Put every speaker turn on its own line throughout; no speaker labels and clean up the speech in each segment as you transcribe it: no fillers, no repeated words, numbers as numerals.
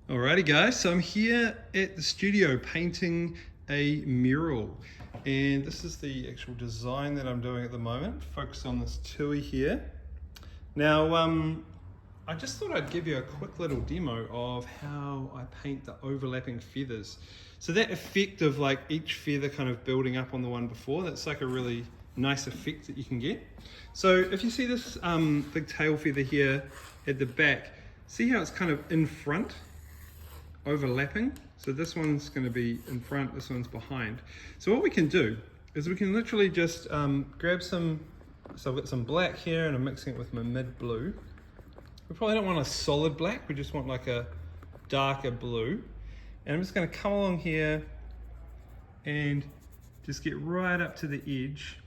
Alrighty guys, so I'm here at the studio painting a mural, and this is the actual design that I'm doing at the moment. Focus on this tui here. Now I just thought I'd give you a quick little demo of how I paint the overlapping feathers. So that effect of like each feather kind of building up on the one before, that's like a really nice effect that you can get. So if you see this big tail feather here at the back, see how it's kind of in front, overlapping? So this one's going to be in front, this one's behind. So what we can do is we can literally just grab some, so I've got some black here and I'm mixing it with my mid blue. We probably don't want a solid black, we just want like a darker blue. And I'm just going to come along here and just get right up to the edge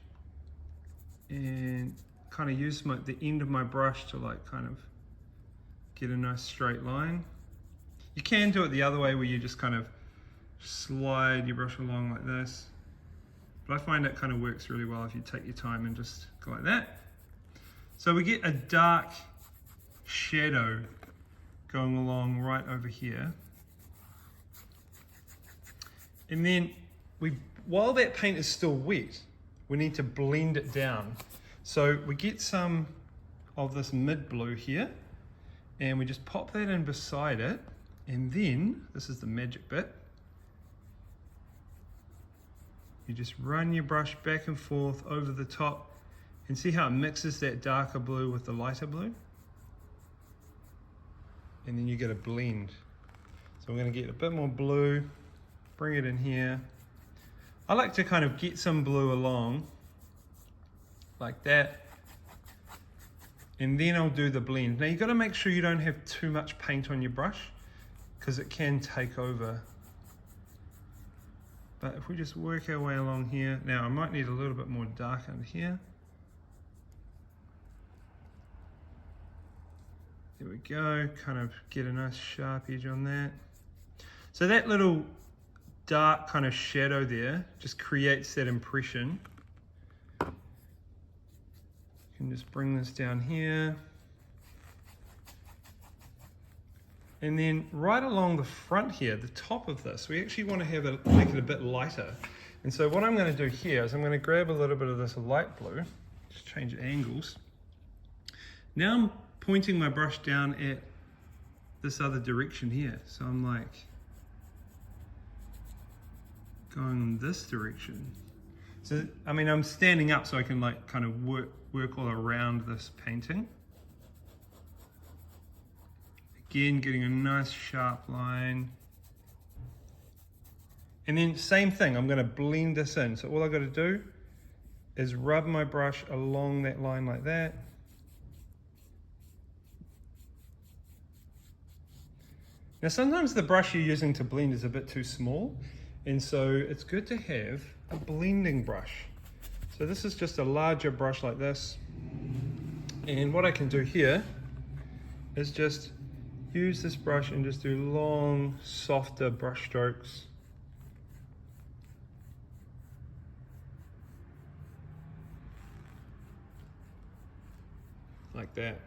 and kind of use the end of my brush to like kind of get a nice straight line. You can do it the other way where you just kind of slide your brush along like this. But I find it kind of works really well if you take your time and just go like that. So we get a dark shadow going along right over here. And then while that paint is still wet, we need to blend it down. So we get some of this mid blue here and we just pop that in beside it. And then, this is the magic bit, you just run your brush back and forth over the top and see how it mixes that darker blue with the lighter blue? And then you get a blend. So we're going to get a bit more blue, bring it in here. I like to kind of get some blue along, like that. And then I'll do the blend. Now you've got to make sure you don't have too much paint on your brush, because it can take over. But if we just work our way along here, now I might need a little bit more dark under here. There we go, kind of get a nice sharp edge on that. So that little dark kind of shadow there just creates that impression. You can just bring this down here. And then right along the front here, the top of this, we actually want to make it a bit lighter. And so what I'm going to do here is I'm going to grab a little bit of this light blue, just change angles. Now I'm pointing my brush down at this other direction here. So I'm like going in this direction. So, I mean, I'm standing up so I can like kind of work all around this painting. Again, getting a nice sharp line. And then same thing, I'm going to blend this in. So all I've got to do is rub my brush along that line like that. Now sometimes the brush you're using to blend is a bit too small, and so it's good to have a blending brush. So this is just a larger brush like this. And what I can do here is just use this brush and just do long, softer brush strokes. Like that.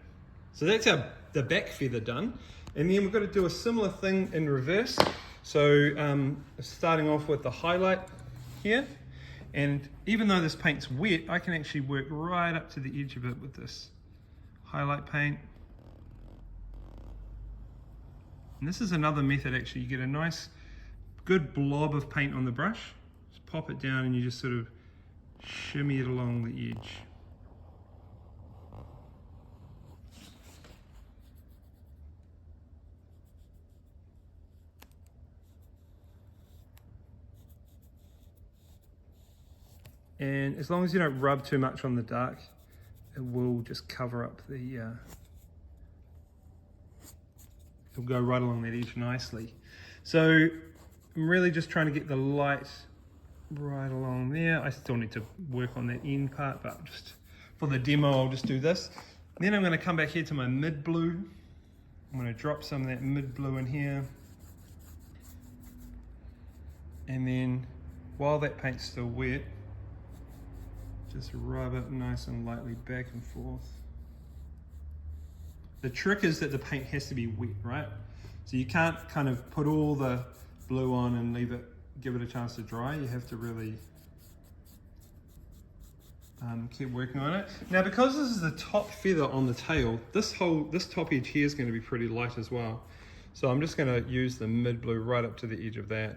So that's the back feather done. And then we've got to do a similar thing in reverse. So starting off with the highlight here. And even though this paint's wet, I can actually work right up to the edge of it with this highlight paint. And this is another method actually. You get a nice, good blob of paint on the brush. Just pop it down and you just sort of shimmy it along the edge. And as long as you don't rub too much on the dark, it will just cover up the it'll go right along that edge nicely. So I'm really just trying to get the light right along there. I still need to work on that end part, but just for the demo I'll just do this. Then I'm going to come back here to my mid blue. I'm going to drop some of that mid blue in here. And then while that paint's still wet, just rub it nice and lightly back and forth. The trick is that the paint has to be wet, right? So you can't kind of put all the blue on and give it a chance to dry. You have to really keep working on it. Now, because this is the top feather on the tail, this top edge here is going to be pretty light as well. So I'm just going to use the mid blue right up to the edge of that.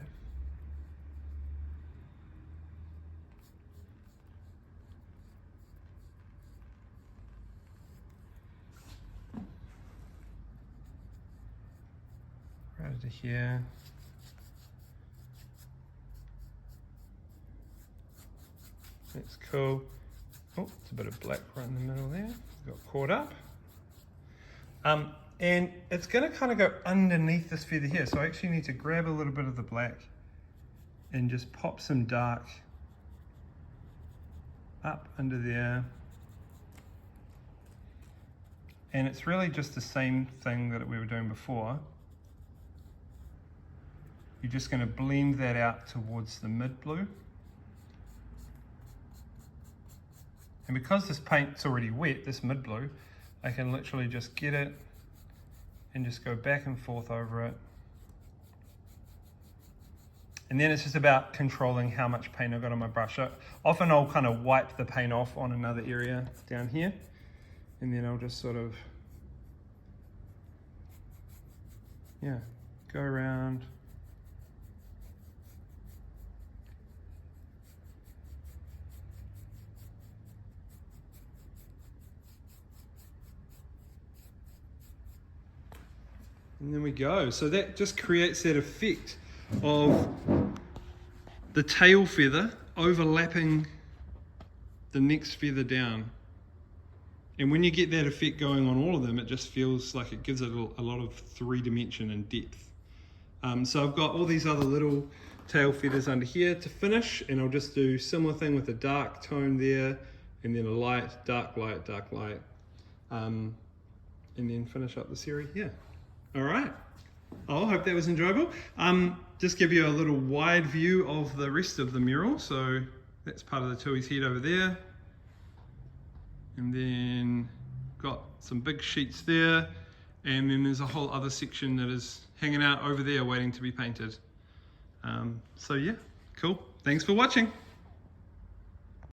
Right into here. That's cool. Oh, it's a bit of black right in the middle there. Got caught up. And it's going to kind of go underneath this feather here. So I actually need to grab a little bit of the black and just pop some dark up under there. And it's really just the same thing that we were doing before. You're just going to blend that out towards the mid blue. And because this paint's already wet, this mid blue, I can literally just get it and just go back and forth over it. And then it's just about controlling how much paint I've got on my brush. Often I'll kind of wipe the paint off on another area down here, and then I'll just sort of, yeah, go around. And then we go. So that just creates that effect of the tail feather overlapping the next feather down. And when you get that effect going on all of them, it just feels like it gives it a lot of 3-dimension and depth. So I've got all these other little tail feathers under here to finish, and I'll just do similar thing with a dark tone there, and then a light, dark light, and then finish up this area here. All right. I hope that was enjoyable. Just give you a little wide view of the rest of the mural. So that's part of the tui's head over there. And then got some big sheets there. And then there's a whole other section that is hanging out over there waiting to be painted. So yeah, cool. Thanks for watching.